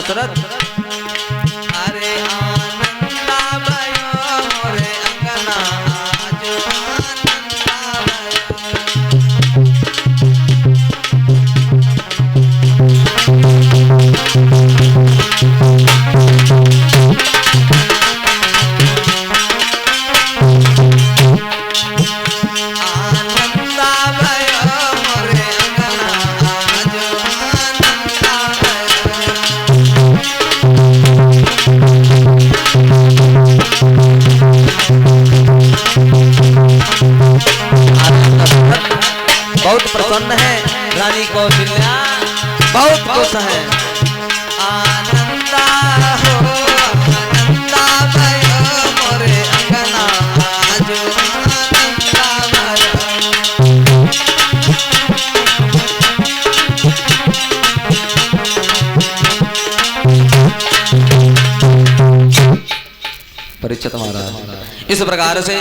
दशरथ अरे आनंदा भयो मोरे अंगना आज आनंदा बहुत प्रसन्न है रानी कौशल्या बहुत खुश है आनंदा हो आनंदा भयो मोरे अंगना आज आनंदा भयो परीक्षित महाराज इस प्रकार से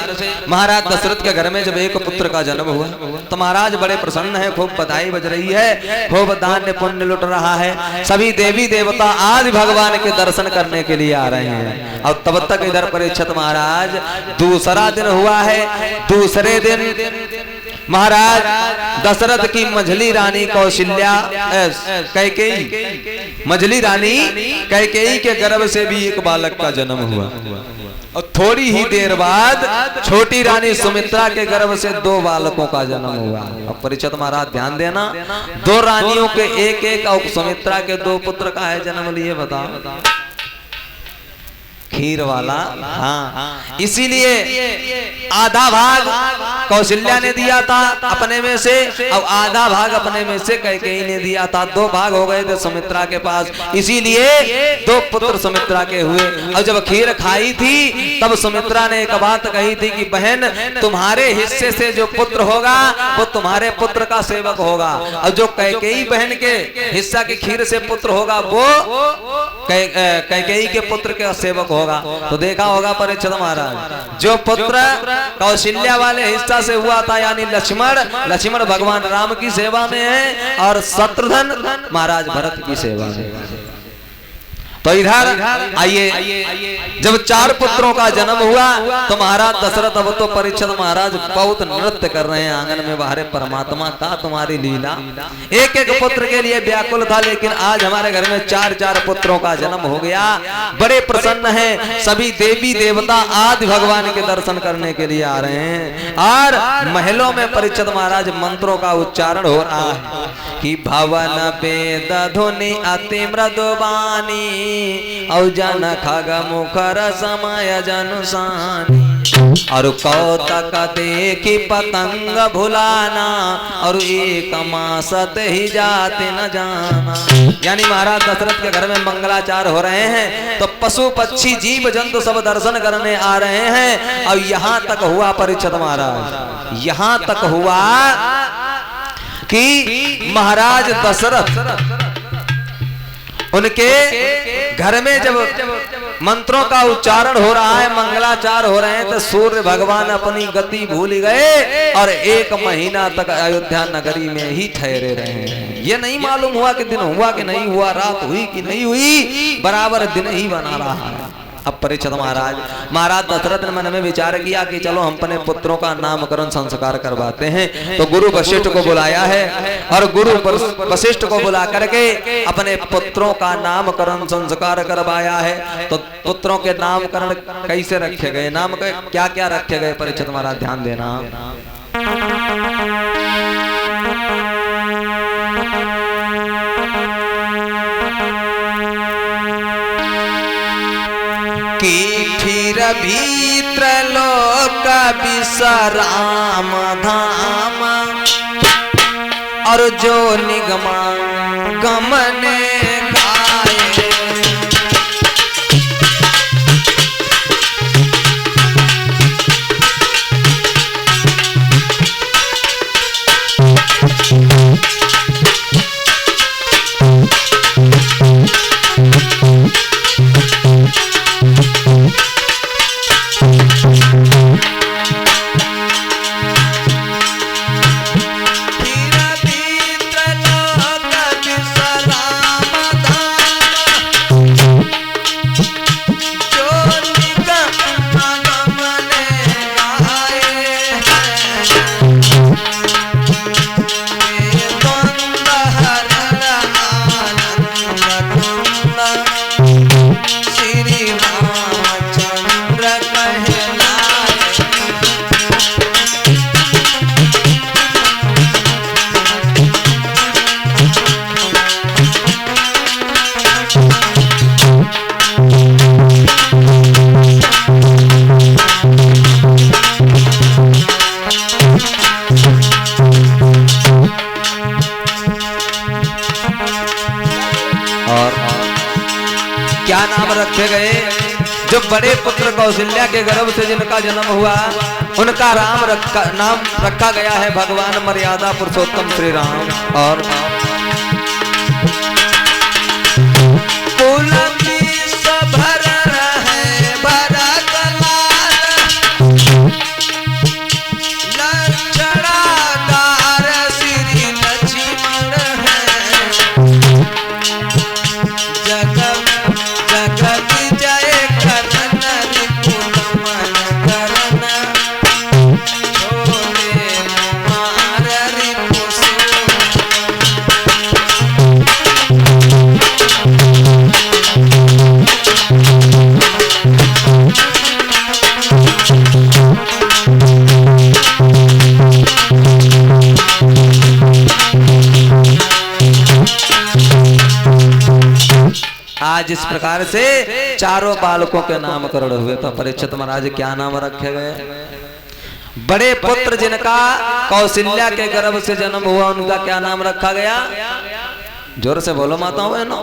महाराज दशरथ के घर में जब एक पुत्र का जन्म हुआ तो महाराज बड़े प्रसन्न है, खूब बधाई बज रही है, खूब धान्य पुण्य लुट रहा है। सभी देवी देवता आदि भगवान के दर्शन करने के लिए आ रहे हैं। और तब तक इधर परीक्षित महाराज दूसरा दिन हुआ है। दूसरे दिन महाराज दशरथ की मझली रानी कौशल्या कैकेयी मझली रानी कैकेयी के गर्भ से भी एक बालक का जन्म हुआ और थोड़ी ही देर बाद छोटी रानी सुमित्रा के गर्भ से 2 बालकों का जन्म हुआ। अब परीक्षित महाराज ध्यान देना, 2 रानियों के एक और सुमित्रा के 2 पुत्र का है जन्म लिए। बताओ खीर वाला। हाँ, इसीलिए आधा भाग कौशल्या ने दिया था अपने में से और आधा भाग अपने में से कैकेयी ने दिया था। 2 भाग हो गए थे सुमित्रा के पास, इसीलिए 2 पुत्र सुमित्रा के हुए। और जब खीर खाई थी तब सुमित्रा ने एक बात कही थी कि बहन तुम्हारे हिस्से से जो पुत्र होगा वो तुम्हारे पुत्र का सेवक होगा, और जो कैकेयी बहन के हिस्सा की खीर से पुत्र होगा वो कैकेयी के पुत्र का सेवक होगा। तो देखा होगा परीक्षित महाराज, जो पुत्र कौशल्या वाले हिस्सा से हुआ था यानी लक्ष्मण भगवान राम की सेवा में है और शत्रुघ्न महाराज भरत की सेवा में। तो इधर आइए, जब 4 पुत्रों का जन्म हुआ तो महाराज दशरथ अब तो परीक्षित महाराज बहुत नृत्य कर रहे हैं आंगन में बाहर। परमात्मा का तुम्हारी लीला, एक एक पुत्र के लिए व्याकुल था, लेकिन आज हमारे घर में 4 पुत्रों का जन्म हो गया। बड़े प्रसन्न हैं, सभी देवी देवता आदि भगवान के दर्शन करने के लिए आ रहे हैं। और महलों में परीक्षित महाराज मंत्रों का उच्चारण हो रहा है कि भवन वेद ध्वनि अति मृदुबानी औ जन खग मुखर समय जनुसानी और कौतक देखी पतंग भुलाना और एक मासत ही जाते न जाना। यानी महाराज दशरथ के घर में मंगलाचार हो रहे हैं तो पशु पक्षी जीव जंतु सब दर्शन करने आ रहे हैं। और यहाँ तक हुआ परीक्षित महाराज, यहाँ तक हुआ कि महाराज दशरथ उनके घर में जब मंत्रों का उच्चारण हो रहा है, मंगलाचार हो रहे हैं, तो सूर्य भगवान अपनी गति भूल गए और 1 महीना तक अयोध्या नगरी में ही ठहरे रहे हैं। ये नहीं मालूम हुआ कि दिन हुआ कि नहीं हुआ, रात हुई कि नहीं हुई, बराबर दिन ही बना रहा है। अब परीक्षित महाराज दशरथ ने मन में विचार किया कि चलो हम अपने पुत्रों का नामकरण संस्कार करवाते हैं। तो गुरु वशिष्ठ को बुलाया है और गुरु वशिष्ठ को बुला करके अपने पुत्रों का नामकरण संस्कार करवाया है। तो पुत्रों के नामकरण कैसे रखे गए, नाम क्या क्या रखे गए परीक्षित महाराज ध्यान देना। कि फिर भीतर लोक विश्राम धाम और जो निगमा गमने गाए राम रखे गए। जो बड़े पुत्र कौशल्या के गर्भ से जिनका जन्म हुआ उनका नाम रखा गया है भगवान मर्यादा पुरुषोत्तम श्री राम। और आज इस प्रकार से चारों बालकों के नामकरण हुए। तो परीक्षित महाराज क्या नाम रखे गए? बड़े पुत्र जिनका कौशल्या के गर्भ से जन्म हुआ उनका क्या नाम रखा गया? जोर से बोलो माताओं बहनों।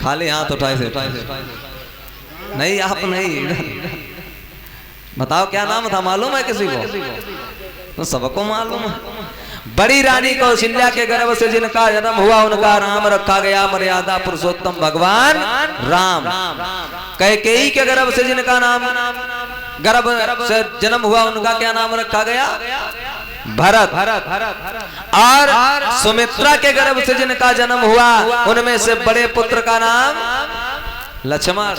खाली हाथ उठाए से नहीं, आप नहीं, बताओ क्या नाम था? मालूम है किसी को? तो सबको मालूम है। बड़ी रानी कौशल्या के गर्भ से जिनका जन्म हुआ उनका नाम रखा गया मर्यादा पुरुषोत्तम भगवान राम। कैकेयी के गर्भ से जिनका गर्भ से जन्म हुआ उनका क्या नाम रखा गया? भरत। और सुमित्रा के गर्भ से जिनका जन्म हुआ उनमें से बड़े पुत्र का नाम लक्ष्मण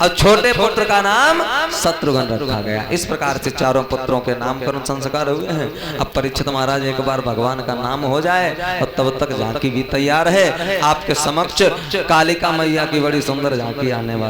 और छोटे पुत्र का नाम शत्रुघ्न रखा गया। इस प्रकार से चारों पुत्रों के नामकरण संस्कार हुए हैं। अब परीक्षित महाराज एक बार भगवान का नाम हो जाए और तब तक झांकी भी तैयार है आपके समक्ष। कालिका मैया की बड़ी सुंदर झांकी आने वाली।